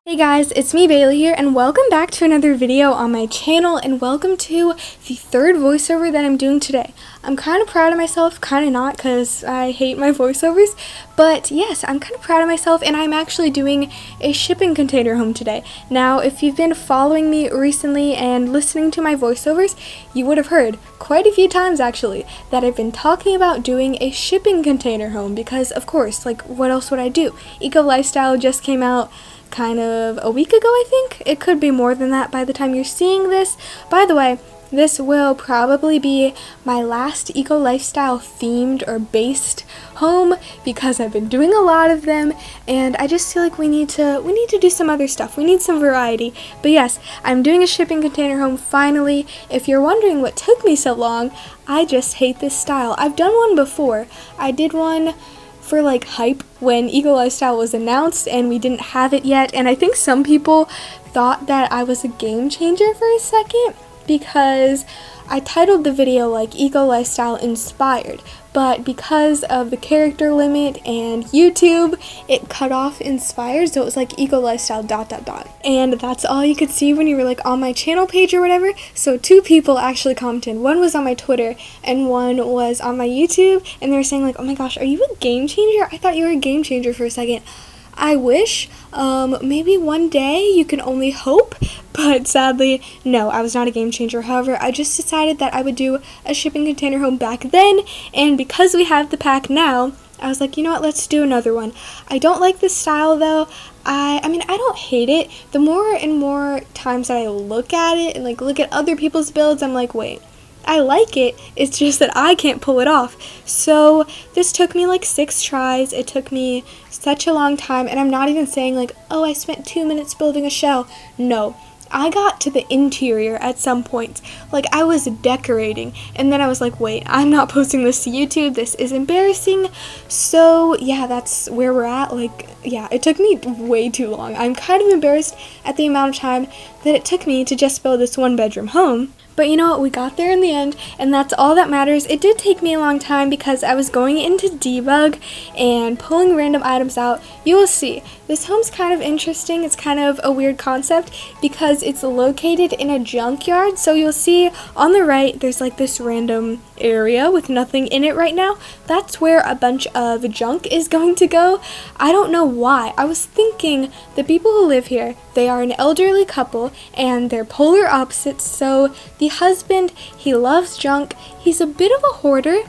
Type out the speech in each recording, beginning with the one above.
Hey guys, it's me Bailey here, and welcome back to another video on my channel, and welcome to the third voiceover that I'm doing today. I'm kind of proud of myself, kind of not, because I hate my voiceovers, but yes, I'm kind of proud of myself, and I'm actually doing a shipping container home today. Now, if you've been following me recently and listening to my voiceovers, you would have heard quite a few times actually that I've been talking about doing a shipping container home, because of course, like, what else would I do? Eco Lifestyle just came out kind of a week ago, I think. It could be more than that by the time you're seeing this. By the way, this will probably be my last eco lifestyle themed or based home because I've been doing a lot of them, and I just feel like we need to do some other stuff. We need some variety. But yes, I'm doing a shipping container home finally. If you're wondering what took me so long, I just hate this style. I've done one before. I did one for like hype when Eco Lifestyle was announced and we didn't have it yet, and I think some people thought that I was a game changer for a second because I titled the video like Eco Lifestyle Inspired, but because of the character limit and YouTube, it cut off inspired, so it was like Eco Lifestyle ... And that's all you could see when you were like on my channel page or whatever. So two people actually commented. One was on my Twitter and one was on my YouTube, and they were saying like, oh my gosh, are you a game changer? I thought you were a game changer for a second. I wish. Maybe one day, you can only hope, but sadly, no, I was not a game changer. However, I just decided that I would do a shipping container home back then, and because we have the pack now, I was like, you know what, let's do another one. I don't like this style though. I mean, I don't hate it. The more and more times that I look at it and like look at other people's builds, I'm like, wait, I like it, it's just that I can't pull it off. So this took me like 6 tries. It took me such a long time, and I'm not even saying like, oh, I spent 2 minutes building a shell. No, I got to the interior at some point. Like, I was decorating, and then I was like, wait, I'm not posting this to YouTube, this is embarrassing. So yeah, that's where we're at. Like, yeah, it took me way too long. I'm kind of embarrassed at the amount of time that it took me to just build this 1-bedroom home. But you know what, we got there in the end, and that's all that matters. It did take me a long time because I was going into debug and pulling random items out. You will see, this home's kind of interesting. It's kind of a weird concept because it's located in a junkyard. So you'll see on the right, there's like this random area with nothing in it right now. That's where a bunch of junk is going to go. I don't know why. I was thinking the people who live here, they are an elderly couple and they're polar opposites. So the husband, he loves junk. He's a bit of a hoarder.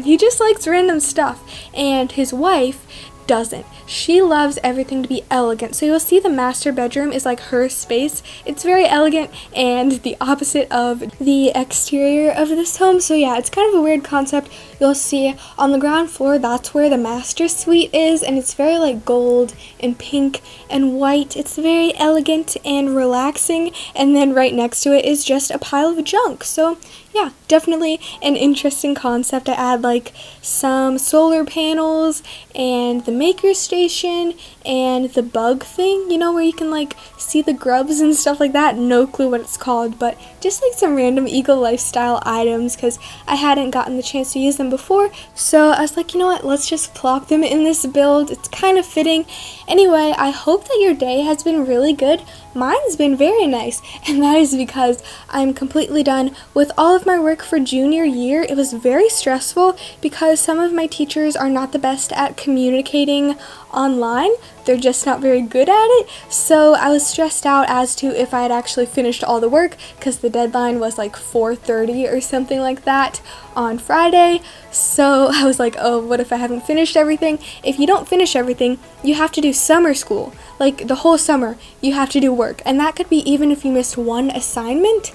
He just likes random stuff. And his wife doesn't. She loves everything to be elegant. So you'll see the master bedroom is like her space. It's very elegant and the opposite of the exterior of this home. So yeah, it's kind of a weird concept. You'll see on the ground floor, that's where the master suite is, and it's very like gold and pink and white. It's very elegant and relaxing, and then right next to it is just a pile of junk. So yeah, definitely an interesting concept. I add like some solar panels and the maker station and the bug thing, you know, where you can like see the grubs and stuff like that. No clue what it's called, but just like some random eco lifestyle items because I hadn't gotten the chance to use them before. So I was like, you know what, let's just plop them in this build. It's kind of fitting. Anyway, I hope that your day has been really good. Mine's been very nice, and that is because I'm completely done with all of my work for junior year. It was very stressful because some of my teachers are not the best at communicating online. They're just not very good at it. So I was stressed out as to if I had actually finished all the work because the deadline was like 4:30 or something like that on Friday. So I was like, oh, what if I haven't finished everything? If you don't finish everything, you have to do summer school. Like the whole summer, you have to do work. And that could be even if you missed one assignment.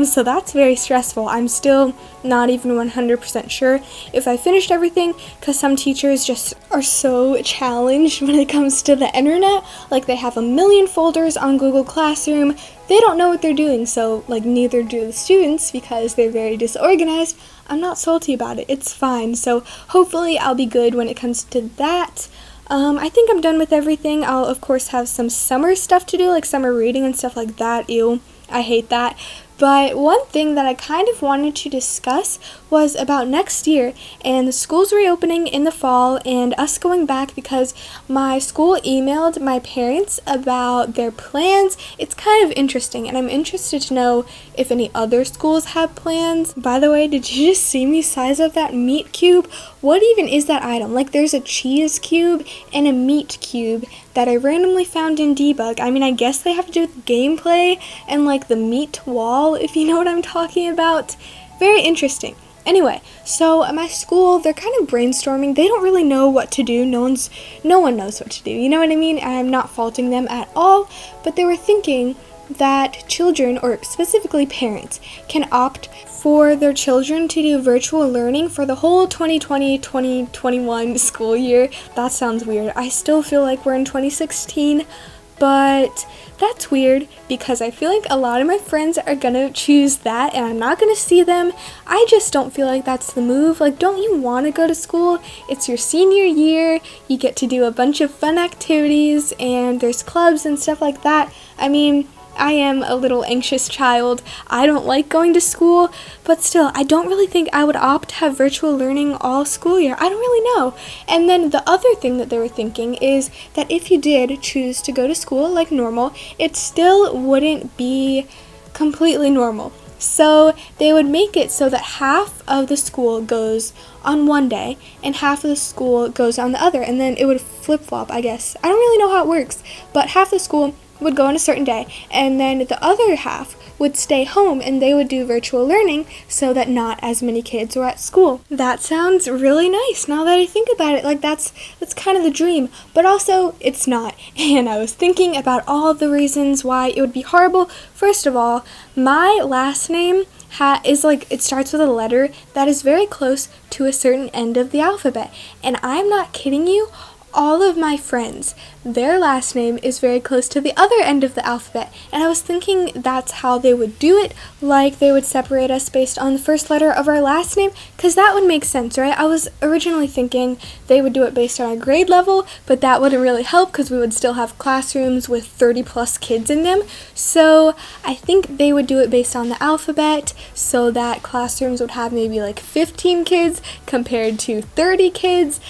So that's very stressful. I'm still not even 100% sure if I finished everything because some teachers just are so challenged when it comes to the internet. Like they have a million folders on Google Classroom. They don't know what they're doing, so like neither do the students because they're very disorganized. I'm not salty about it. It's fine. So hopefully I'll be good when it comes to that. I think I'm done with everything. I'll of course have some summer stuff to do, like summer reading and stuff like that. Ew, I hate that. But one thing that I kind of wanted to discuss was about next year and the schools reopening in the fall and us going back because my school emailed my parents about their plans. It's kind of interesting, and I'm interested to know if any other schools have plans. By the way, did you just see me size up that meat cube? What even is that item? Like, there's a cheese cube and a meat cube that I randomly found in Debug. I mean, I guess they have to do with gameplay and like the meat wall, if you know what I'm talking about. Very interesting. Anyway, so at my school, they're kind of brainstorming. They don't really know what to do. No one knows what to do. You know what I mean? I'm not faulting them at all, but they were thinking that children, or specifically parents, can opt for their children to do virtual learning for the whole 2020-2021 school year. That sounds weird. I still feel like we're in 2016, but that's weird because I feel like a lot of my friends are gonna choose that and I'm not gonna see them. I just don't feel like that's the move. Like, don't you want to go to school? It's your senior year, you get to do a bunch of fun activities and there's clubs and stuff like that. I mean, I am a little anxious child. I don't like going to school, but still, I don't really think I would opt to have virtual learning all school year. I don't really know. And then the other thing that they were thinking is that if you did choose to go to school like normal, it still wouldn't be completely normal. So they would make it so that half of the school goes on one day and half of the school goes on the other, and then it would flip-flop, I guess. I don't really know how it works, but half the school would go on a certain day, and then the other half would stay home and they would do virtual learning so that not as many kids were at school. That sounds really nice now that I think about it. Like, that's kind of the dream, but also it's not. And I was thinking about all the reasons why it would be horrible. First of all, my last name is like, it starts with a letter that is very close to a certain end of the alphabet, and I'm not kidding you. All of my friends, their last name is very close to the other end of the alphabet, and I was thinking that's how they would do it, like they would separate us based on the first letter of our last name, because that would make sense, right? I was originally thinking they would do it based on our grade level, but that wouldn't really help because we would still have classrooms with 30 plus kids in them, so I think they would do it based on the alphabet, so that classrooms would have maybe like 15 kids compared to 30 kids.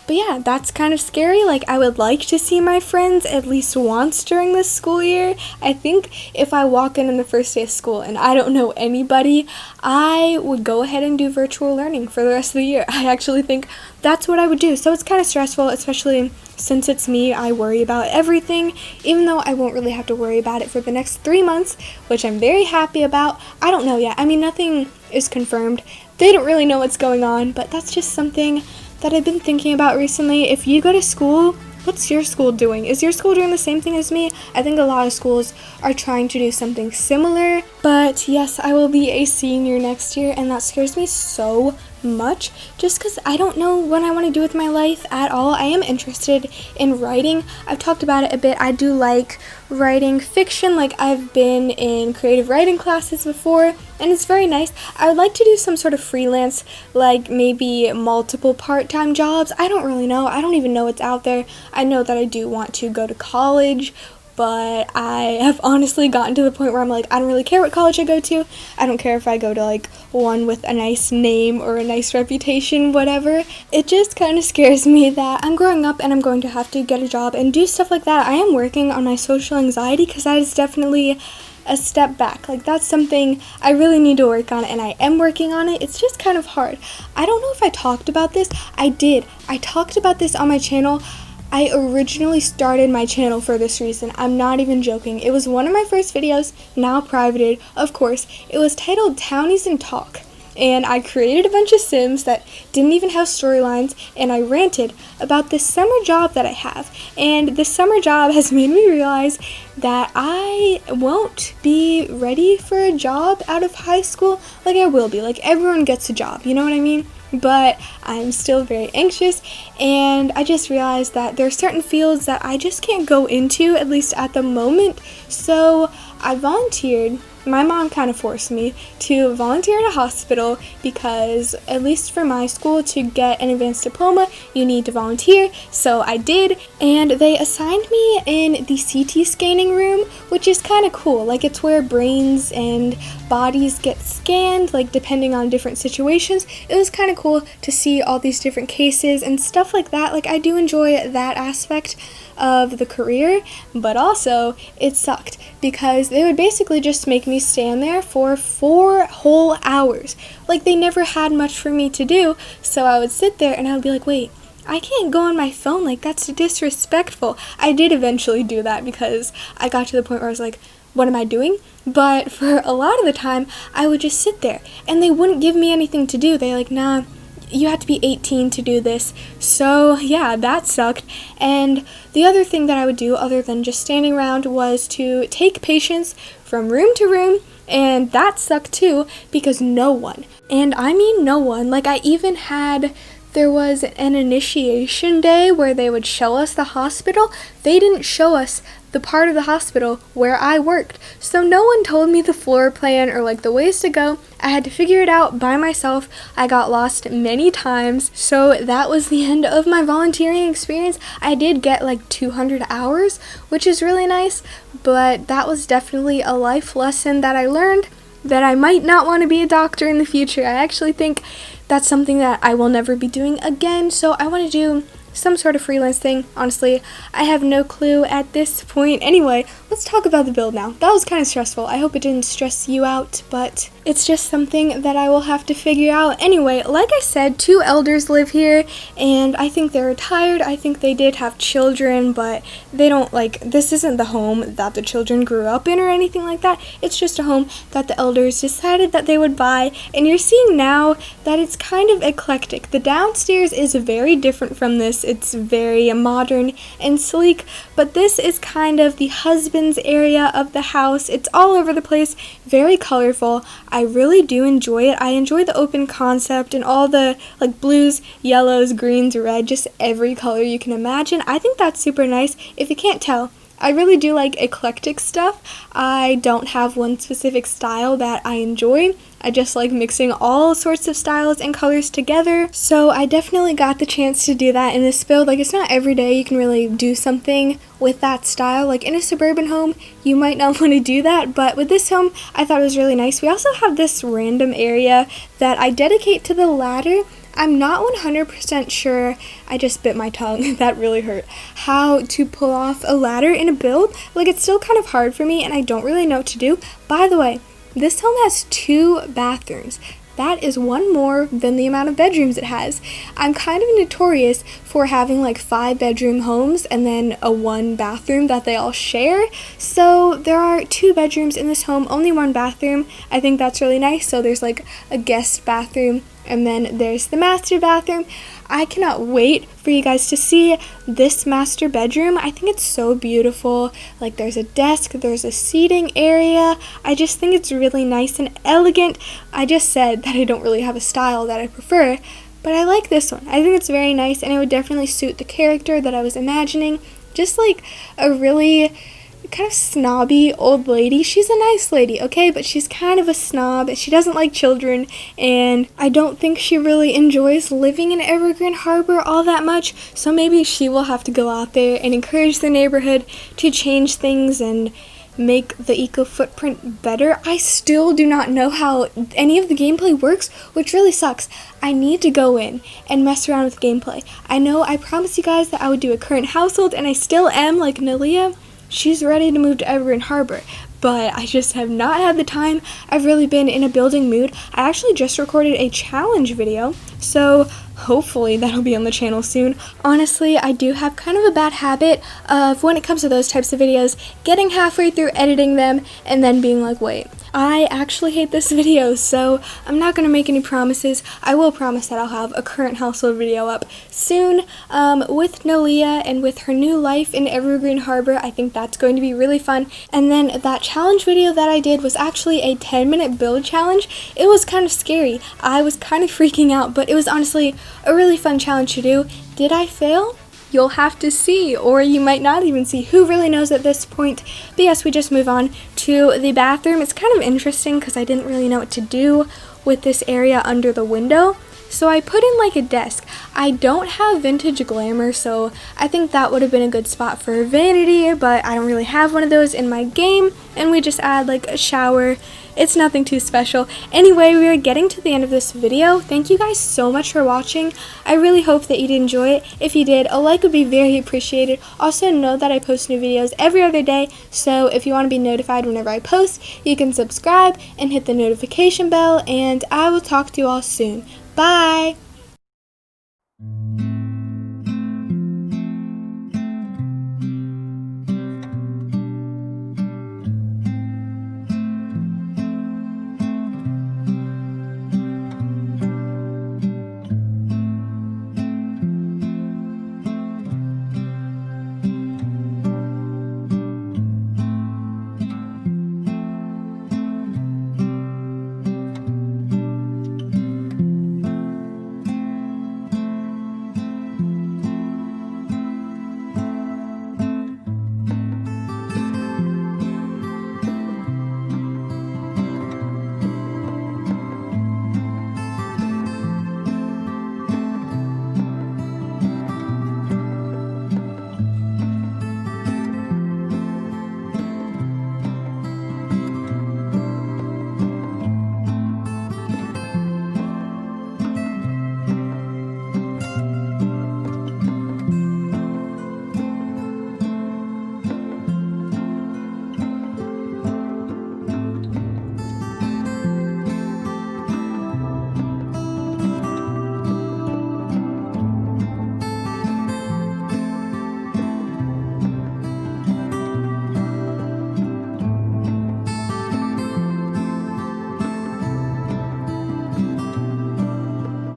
But yeah, that's kind of scary. Like, I would like to see my friends at least once during this school year. I think if I walk in on the first day of school and I don't know anybody, I would go ahead and do virtual learning for the rest of the year. I actually think that's what I would do. So it's kind of stressful, especially since it's me. I worry about everything, even though I won't really have to worry about it for the next 3 months, which I'm very happy about. I don't know yet. I mean, nothing is confirmed. They don't really know what's going on, but that's just something that I've been thinking about recently. If you go to school, what's your school doing? Is your school doing the same thing as me? I think a lot of schools are trying to do something similar. But yes, I will be a senior next year, and that scares me so much just because I don't know what I want to do with my life at all. I am interested in writing. I've talked about it a bit. I do like writing fiction. Like, I've been in creative writing classes before, and it's very nice. I would like to do some sort of freelance, like maybe multiple part-time jobs. I don't really know. I don't even know what's out there. I know that I do want to go to college, but I have honestly gotten to the point where I'm like, I don't really care what college I go to. I don't care if I go to like one with a nice name or a nice reputation, whatever. It just kind of scares me that I'm growing up and I'm going to have to get a job and do stuff like that. I am working on my social anxiety because that is definitely a step back. Like, that's something I really need to work on, and I am working on it. It's just kind of hard. I don't know if I talked about this. I did. I talked about this on my channel. I originally started my channel for this reason. I'm not even joking. It was one of my first videos, now privated, of course. It was titled Townies and Talk, and I created a bunch of Sims that didn't even have storylines, and I ranted about this summer job that I have. And this summer job has made me realize that I won't be ready for a job out of high school like I will be. Like, everyone gets a job, you know what I mean? But I'm still very anxious, and I just realized that there are certain fields that I just can't go into, at least at the moment. So I volunteered my mom kind of forced me to volunteer in a hospital because, at least for my school, to get an advanced diploma, you need to volunteer. So I did, and they assigned me in the CT scanning room, which is kind of cool. Like, it's where brains and bodies get scanned, like, depending on different situations. It was kind of cool to see all these different cases and stuff like that. Like, I do enjoy that aspect of the career, but also it sucked because they would basically just make me stand there for 4 whole hours. Like, they never had much for me to do, so I would sit there and I would be like, wait, I can't go on my phone, like, that's disrespectful. I did eventually do that because I got to the point where I was like, what am I doing? But for a lot of the time, I would just sit there and they wouldn't give me anything to do. They're like, nah, you have to be 18 to do this. So yeah, that sucked. And the other thing that I would do other than just standing around was to take patients from room to room, and that sucked too because no one, and I mean no one, like I even had, there was an initiation day where they would show us the hospital. They didn't show us the part of the hospital where I worked. So no one told me the floor plan or like the ways to go. I had to figure it out by myself. I got lost many times. So that was the end of my volunteering experience. I did get like 200 hours, which is really nice, but that was definitely a life lesson that I learned that I might not want to be a doctor in the future. I actually think that's something that I will never be doing again. So I want to do some sort of freelance thing. Honestly, I have no clue at this point. Anyway, let's talk about the build now. That was kind of stressful. I hope it didn't stress you out, but it's just something that I will have to figure out. Anyway, like I said, 2 elders live here, and I think they're retired. I think they did have children, but they don't, like, this isn't the home that the children grew up in or anything like that. It's just a home that the elders decided that they would buy, and you're seeing now that it's kind of eclectic. The downstairs is very different from this. It's very modern and sleek, but this is kind of the husband's area of the house. It's all over the place, very colorful. I really do enjoy it. I enjoy the open concept and all the like blues, yellows, greens, red, just every color you can imagine. I think that's super nice. If you can't tell, I really do like eclectic stuff. I don't have one specific style that I enjoy. I just like mixing all sorts of styles and colors together. So I definitely got the chance to do that in this build. Like, it's not every day you can really do something with that style. Like in a suburban home, you might not want to do that, but with this home, I thought it was really nice. We also have this random area that I dedicate to the ladder. I'm not 100% sure, I just bit my tongue, that really hurt, how to pull off a ladder in a build. Like, it's still kind of hard for me and I don't really know what to do. By the way, this home has 2 bathrooms. That is 1 more than the amount of bedrooms it has. I'm kind of notorious for having like 5 bedroom homes and then a 1 bathroom that they all share. So there are 2 bedrooms in this home, only 1 bathroom. I think that's really nice. So there's like a guest bathroom and then there's the master bathroom. I cannot wait for you guys to see this master bedroom. I think it's so beautiful. Like, there's a desk, there's a seating area. I just think it's really nice and elegant. I just said that I don't really have a style that I prefer, but I like this one. I think it's very nice and it would definitely suit the character that I was imagining. Just like a really kind of snobby old lady. She's a nice lady, okay, but she's kind of a snob. She doesn't like children, and I don't think she really enjoys living in Evergreen Harbor all that much, so maybe she will have to go out there and encourage the neighborhood to change things and make the eco footprint better. I still do not know how any of the gameplay works, which really sucks. I need to go in and mess around with gameplay. I know I promised you guys that I would do a current household, and I still am. Like Nalia, she's ready to move to Evergreen Harbor, but I just have not had the time. I've really been in a building mood. I actually just recorded a challenge video, so hopefully that'll be on the channel soon. Honestly, I do have kind of a bad habit of, when it comes to those types of videos, getting halfway through editing them and then being like, wait, I actually hate this video, so I'm not going to make any promises. I will promise that I'll have a current household video up soon with Nalia and with her new life in Evergreen Harbor. I think that's going to be really fun. And then that challenge video that I did was actually a 10-minute build challenge. It was kind of scary. I was kind of freaking out, but it was honestly a really fun challenge to do. Did I fail? you'll have to see, or you might not even see. Who really knows at this point? But yes, we just move on to the bathroom. It's kind of interesting because I didn't really know what to do with this area under the window. So I put in like a desk. I don't have vintage glamour, so I think that would have been a good spot for a vanity, but I don't really have one of those in my game, and we just add like a shower. It's nothing too special. Anyway, we are getting to the end of this video. Thank you guys so much for watching. I really hope that you did enjoy it. If you did, a like would be very appreciated. Also, know that I post new videos every other day, so if you want to be notified whenever I post, you can subscribe and hit the notification bell, and I will talk to you all soon. Bye!